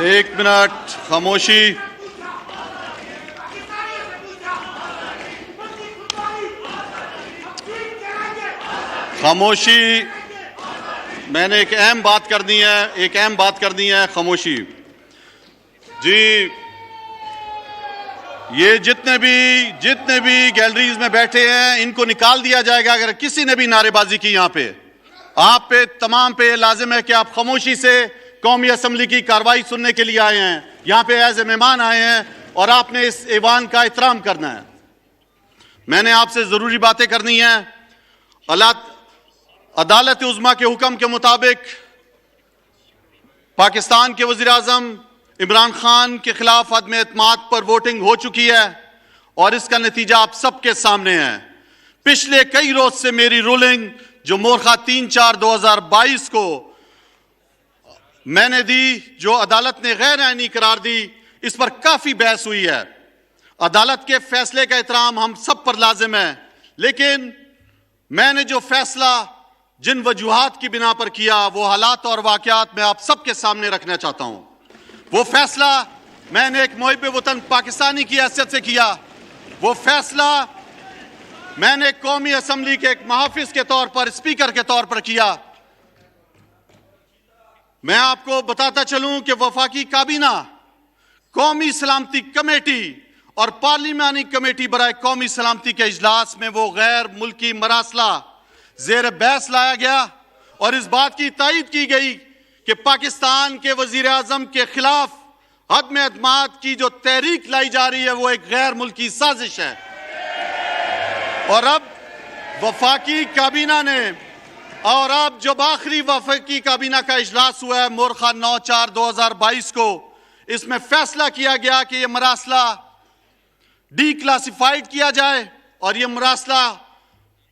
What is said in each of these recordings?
ایک منٹ خاموشی. خاموشی. میں نے ایک اہم بات کرنی ہے. خاموشی. جی یہ جتنے بھی گیلریز میں بیٹھے ہیں ان کو نکال دیا جائے گا اگر کسی نے بھی نعرے بازی کی. یہاں پہ آپ پہ تمام پہ لازم ہے کہ آپ خاموشی سے قومی اسمبلی کی کارروائی سننے کے لیے آئے ہیں. یہاں پہ ایز اے مہمان آئے ہیں اور آپ نے اس ایوان کا احترام کرنا ہے. میں نے آپ سے ضروری باتیں کرنی ہیں. عدالت عظمیٰ کے حکم کے مطابق پاکستان کے وزیر اعظم عمران خان کے خلاف عدم اعتماد پر ووٹنگ ہو چکی ہے اور اس کا نتیجہ آپ سب کے سامنے ہے. پچھلے کئی روز سے میری رولنگ جو مورخہ 3/4/2022 کو میں نے دی، جو عدالت نے غیر آئینی قرار دی، اس پر کافی بحث ہوئی ہے. عدالت کے فیصلے کا احترام ہم سب پر لازم ہے، لیکن میں نے جو فیصلہ جن وجوہات کی بنا پر کیا وہ حالات اور واقعات میں آپ سب کے سامنے رکھنا چاہتا ہوں. وہ فیصلہ میں نے ایک محب وطن پاکستانی کی حیثیت سے کیا. وہ فیصلہ میں نے قومی اسمبلی کے ایک محافظ کے طور پر، اسپیکر کے طور پر کیا. میں آپ کو بتاتا چلوں کہ وفاقی کابینہ، قومی سلامتی کمیٹی اور پارلیمانی کمیٹی برائے قومی سلامتی کے اجلاس میں وہ غیر ملکی مراسلہ زیر بحث لایا گیا اور اس بات کی تائید کی گئی کہ پاکستان کے وزیر اعظم کے خلاف عدم اعتماد کی جو تحریک لائی جا رہی ہے وہ ایک غیر ملکی سازش ہے. اور اب وفاقی کابینہ نے، اور اب جب آخری وفاقی کابینہ کا اجلاس ہوا ہے مورخہ 9/4/2022 کو، اس میں فیصلہ کیا گیا کہ یہ مراسلہ ڈی کلاسیفائیڈ کیا جائے اور یہ مراسلہ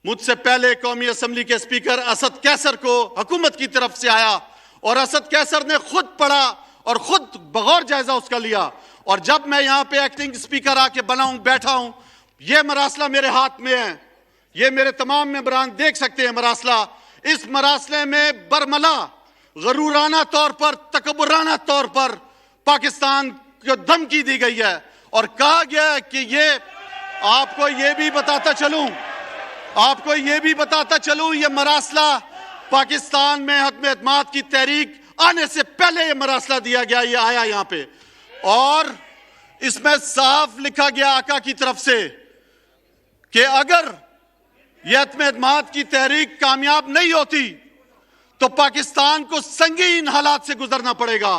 مجھ سے پہلے قومی اسمبلی کے اسپیکر اسد کیسر کو حکومت کی طرف سے آیا اور اسد کیسر نے خود پڑھا اور خود بغور جائزہ اس کا لیا. اور جب میں یہاں پہ ایکٹنگ اسپیکر آ کے بیٹھا ہوں، یہ مراسلہ میرے ہاتھ میں ہے، یہ میرے تمام ممبران دیکھ سکتے ہیں مراسلہ. اس مراسلے میں برملا غرورانہ طور پر، تکبرانہ طور پر پاکستان کو دھمکی دی گئی ہے اور کہا گیا ہے کہ یہ آپ کو یہ بھی بتاتا چلوں یہ مراسلہ پاکستان میں عدم اعتماد کی تحریک آنے سے پہلے یہ مراسلہ دیا گیا، یہ آیا یہاں پہ اور اس میں صاف لکھا گیا آقا کی طرف سے کہ اگر یہ عدم اعتماد کی تحریک کامیاب نہیں ہوتی تو پاکستان کو سنگین حالات سے گزرنا پڑے گا،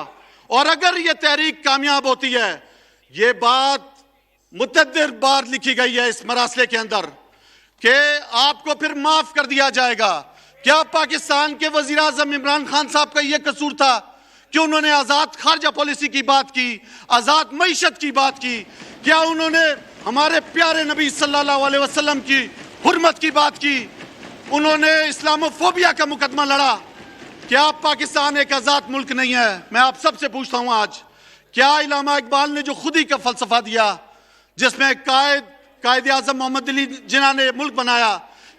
اور اگر یہ تحریک کامیاب ہوتی ہے، یہ بات متعدد بار لکھی گئی ہے اس مراسلے کے اندر کہ آپ کو پھر معاف کر دیا جائے گا. کیا پاکستان کے وزیر اعظم عمران خان صاحب کا یہ قصور تھا کہ انہوں نے آزاد خارجہ پالیسی کی بات کی، آزاد معیشت کی بات کی؟ کیا انہوں نے ہمارے پیارے نبی صلی اللہ علیہ وسلم کی حرمت کی بات کی؟ انہوں نے اسلامو فوبیا کا مقدمہ لڑا؟ کیا پاکستان ایک آزاد ملک نہیں ہے؟ میں آپ سب سے پوچھتا ہوں آج، کیا علامہ اقبال نے جو خودی کا فلسفہ دیا جس میں قائد اعظم محمد علی جناح نے ملک بنایا،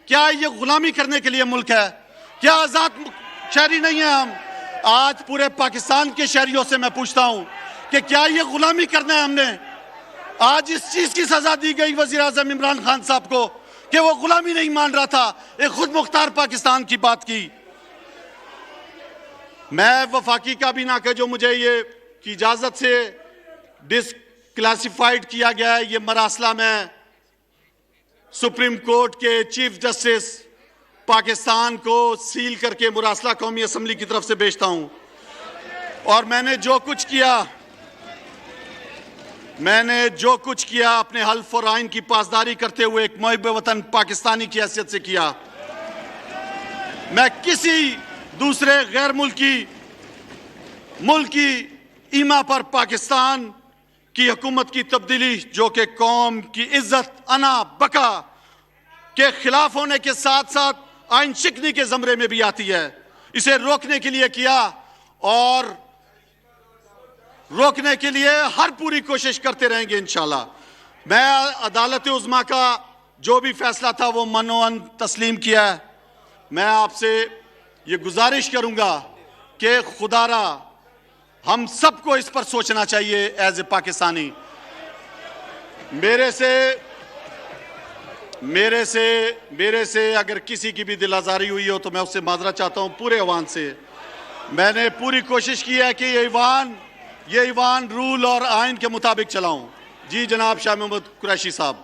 کیا یہ غلامی کرنے کے لیے ملک ہے؟ کیا آزاد شہری نہیں ہیں ہم؟ آج پورے پاکستان کے شہریوں سے میں پوچھتا ہوں کہ کیا یہ غلامی کرنا ہے ہم نے؟ آج اس چیز کی سزا دی گئی وزیر اعظم عمران خان صاحب کو کہ وہ غلامی نہیں مان رہا تھا، ایک خود مختار پاکستان کی بات کی. میں وفاقی کابینہ کا جو مجھے یہ کی اجازت سے ڈس کلاسیفائیڈ کیا گیا ہے، یہ مراسلہ میں سپریم کورٹ کے چیف جسٹس پاکستان کو سیل کر کے مراسلہ قومی اسمبلی کی طرف سے بھیجتا ہوں. اور میں نے جو کچھ کیا اپنے حلف اور آئین کی پاسداری کرتے ہوئے ایک محب وطن پاکستانی کی حیثیت سے کیا. میں کسی دوسرے غیر ملکی ایما پر پاکستان کی حکومت کی تبدیلی جو کہ قوم کی عزت، انا، بقا کے خلاف ہونے کے ساتھ ساتھ آئین شکنی کے زمرے میں بھی آتی ہے، اسے روکنے کے لیے کیا اور روکنے کے لیے ہر پوری کوشش کرتے رہیں گے انشاءاللہ. میں عدالت عظمیٰ کا جو بھی فیصلہ تھا وہ منوعن تسلیم کیا ہے. میں آپ سے یہ گزارش کروں گا کہ خدا را ہم سب کو اس پر سوچنا چاہیے ایز اے پاکستانی. میرے سے اگر کسی کی بھی دل آزاری ہوئی ہو تو میں اس سے معذرت چاہتا ہوں پورے ایوان سے. میں نے پوری کوشش کی ہے کہ یہ ایوان رول اور آئین کے مطابق چلاؤں. جی جناب شاہ محمود قریشی صاحب.